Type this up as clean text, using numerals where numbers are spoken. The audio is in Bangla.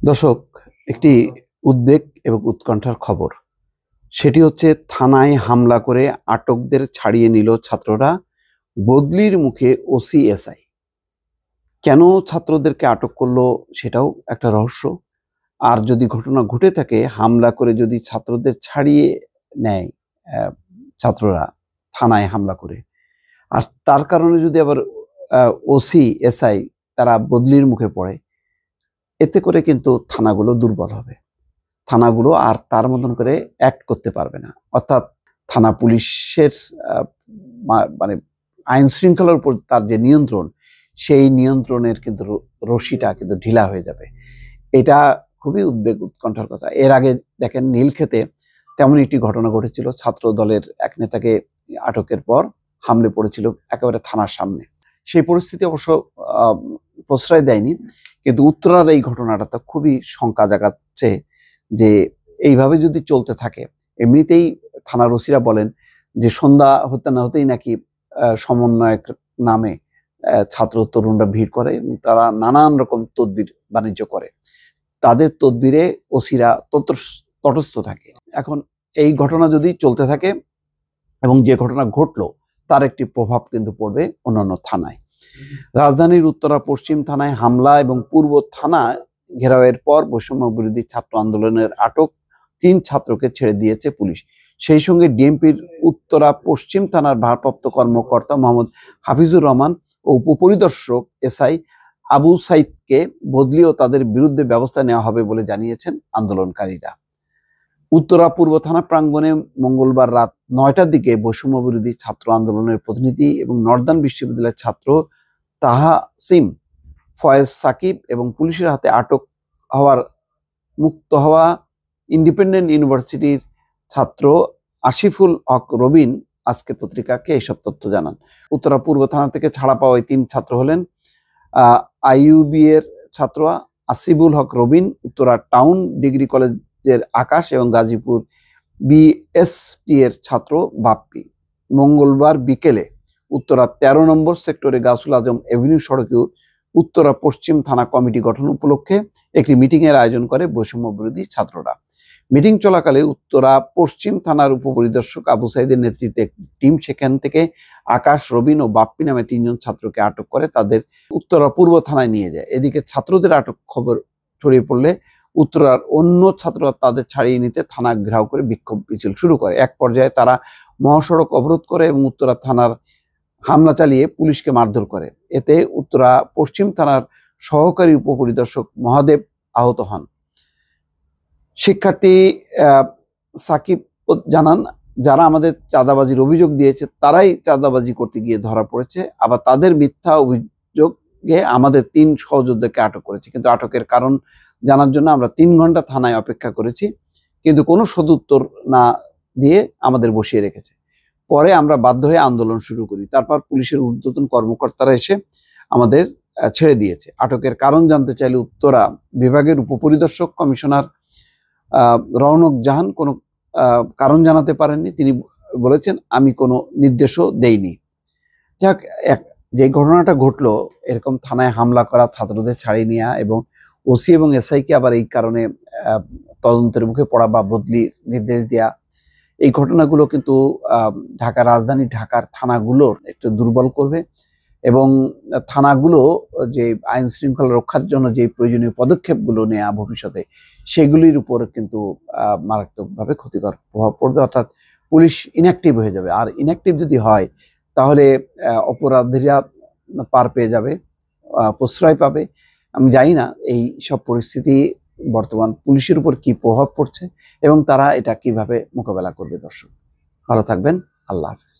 দর্শক, একটি উদ্বেগ এবং উৎকণ্ঠার খবর। সেটি হচ্ছে থানায় হামলা করে আটকদের ছাড়িয়ে নিল ছাত্ররা। বদলির মুখে ওসি এসআই। কেন ছাত্রদেরকে আটক করলো সেটাও একটা রহস্য। আর যদি ঘটনা ঘটে থাকে, হামলা করে যদি ছাত্রদের ছাড়িয়ে নেয় আহ, ছাত্ররা থানায় হামলা করে, আর তার কারণে যদি আবার ওসি এসআই তারা বদলির মুখে পড়ে, এতে করে কিন্তু থানাগুলো দুর্বল হবে। থানাগুলো আর তার মতন করে অ্যাক্ট করতে পারবে না। অর্থাৎ থানা পুলিশের মানে আইন শৃঙ্খলার উপর তার যে নিয়ন্ত্রণ, সেই নিয়ন্ত্রণের কিন্তু রশিটা কিন্তু ঢিলা হয়ে যাবে। এটা খুবই উদ্বেগ উৎকণ্ঠার কথা। এর আগে দেখেন নীলক্ষেতে তেমন একটি ঘটনা ঘটেছিল। ছাত্র দলের এক নেতাকে আটকের পর হামলে পড়েছিল একেবারে থানার সামনে। সেই পরিস্থিতি অবশ্য প্রশ্রয় দেয়নি, কিন্তু উত্তরার এই ঘটনাটা তো খুবই শঙ্কা জাগাচ্ছে যে এইভাবে যদি চলতে থাকে, এমনিতেই থানার ওসিরা বলেন যে সন্ধ্যা হতে না হতেই নাকি সমন্বয়ক নামে ছাত্র তরুণরা ভিড় করে, তারা নানান রকম তদবির বাণিজ্য করে। তাদের তদবিরে ওসিরা তটস্থ থাকে। এখন এই ঘটনা যদি চলতে থাকে এবং যে ঘটনা ঘটলো তার একটি প্রভাব কিন্তু পড়বে অন্যান্য থানায়। রাজধানীর উত্তরা পশ্চিম থানায় হামলা এবং পূর্ব থানা ঘেরাওয়ের পর বৈষম্য বিরোধী ছাত্র আন্দোলনের আটক 3 ছাত্রকে ছেড়ে দিয়েছে পুলিশ। সেই সঙ্গে ডিএমপির উত্তরা পশ্চিম থানার ভারপ্রাপ্ত কর্মকর্তা মোহাম্মদ হাফিজুর রহমান ও উপপরিদর্শক এসআই আবু সাইদকে বদলি ও তাদের বিরুদ্ধে ব্যবস্থা নেওয়া হবে বলে জানিয়েছেন আন্দোলনকারীরা। উত্তরা পূর্ব থানা প্রাঙ্গণে মঙ্গলবার রাত 9টার দিকে বৈষম্য বিরোধী ছাত্র আন্দোলনের প্রতিনিধি এবং নর্দার্ন বিশ্ববিদ্যালয়ের ছাত্র তাহসিম ফয়েজ সাকিব এবং পুলিশের হাতে আটক হওয়ার মুক্ত হওয়া ইন্ডিপেন্ডেন্ট ইউনিভার্সিটির ছাত্র আসিফুল হক রবিন আজকের পত্রিকাকে এইসব তথ্য জানান। উত্তরা পূর্ব থানা থেকে ছাড়া পাওয়া এই 3 ছাত্র হলেন আইইউবি এর ছাত্র আসিফুল হক রবিন, উত্তরা টাউন ডিগ্রি কলেজের আকাশ এবং গাজীপুর বিএসটি এর ছাত্র বাপ্পি। মঙ্গলবার বিকেলে উত্তরা 13 নম্বর সেক্টরে গাছুল আজম এভিনিউ সড়কে উত্তরা পশ্চিম থানা কমিটি গঠন উপলক্ষে একটি মিটিং এর আয়োজন করে বৈষম্য বিরোধী ছাত্ররা। মিটিং চলাকালে উত্তরা পশ্চিম থানার উপপরিদর্শক আবু সাইদের নেতৃত্বে টিম সেখান থেকে আকাশ, রবিন ও বাপ্পি নামে 3 জন ছাত্রকে আটক করে তাদের উত্তরা পূর্ব থানায় নিয়ে যায়। এদিকে ছাত্রদের আটক খবর ছড়িয়ে পড়লে উত্তরার অন্য ছাত্ররা তাদের ছাড়িয়ে নিতে থানা ঘেরাও করে বিক্ষোভ মিছিল শুরু করে। এক পর্যায়ে তারা মহাসড়ক অবরোধ করে এবং উত্তরা থানার হামলা চালিয়ে পুলিশকে মারধর করে। এতে উত্তরা পশ্চিম থানার সহকারী উপপরিদর্শক মহাদেব আহত হন। শিক্ষার্থী সাকিব জানান, যারা আমাদের চাঁদাবাজির অভিযোগ দিয়েছে তারাই চাঁদাবাজি করতে গিয়ে ধরা পড়েছে। আবার তাদের মিথ্যা অভিযোগে আমাদের 3 সহযোদ্ধাকে আটক করেছে, কিন্তু আটকের কারণ জানার জন্য আমরা 3 ঘন্টা থানায় অপেক্ষা করেছি, কিন্তু কোনো সদুত্তর না দিয়ে আমাদের বসিয়ে রেখেছে। পরে আমরা বাধ্য হয়ে আন্দোলন শুরু করি। তারপর পুলিশের ঊর্ধ্বতন কর্মকর্তারা এসে আমাদের ছেড়ে দিয়েছে। আটকের কারণ জানতে চাইলে উত্তরা বিভাগের উপপরিদর্শক কমিশনার রওনক জাহান কোনো কারণ জানাতে পারেননি। তিনি বলেছেন, আমি কোনো নির্দেশও দেইনি। যাক, যে ঘটনাটা ঘটলো, এরকম থানায় হামলা করা, ছাত্রদের ছাড়িয়ে নেওয়া এবং ওসি এবং এসআইকে আবার এই কারণে তদন্তের মুখে পড়া বা বদলির নির্দেশ দেওয়া, এই ঘটনাগুলো কিন্তু রাজধানী ঢাকার থানাগুলোর একটু দুর্বল করবে এবং থানাগুলো যে আইন শৃঙ্খলা রক্ষার জন্য যে প্রয়োজনীয় পদক্ষেপগুলো নেওয়া ভবিষ্যতে, সেগুলির উপর কিন্তু মারাত্মকভাবে ক্ষতিকর প্রভাব পড়বে। অর্থাৎ পুলিশ ইনঅ্যাক্টিভ হয়ে যাবে। আর ইনঅ্যাক্টিভ যদি হয় তাহলে অপরাধীরা পার পেয়ে যাবে, প্রশ্রয় পাবে। আমি জানি না এই সব পরিস্থিতি বর্তমান পুলিশের উপর কি প্রভাব পড়ছে এবং তারা এটা কিভাবে মোকাবেলা করবে। দর্শক, ভালো থাকবেন। আল্লাহ হাফেজ।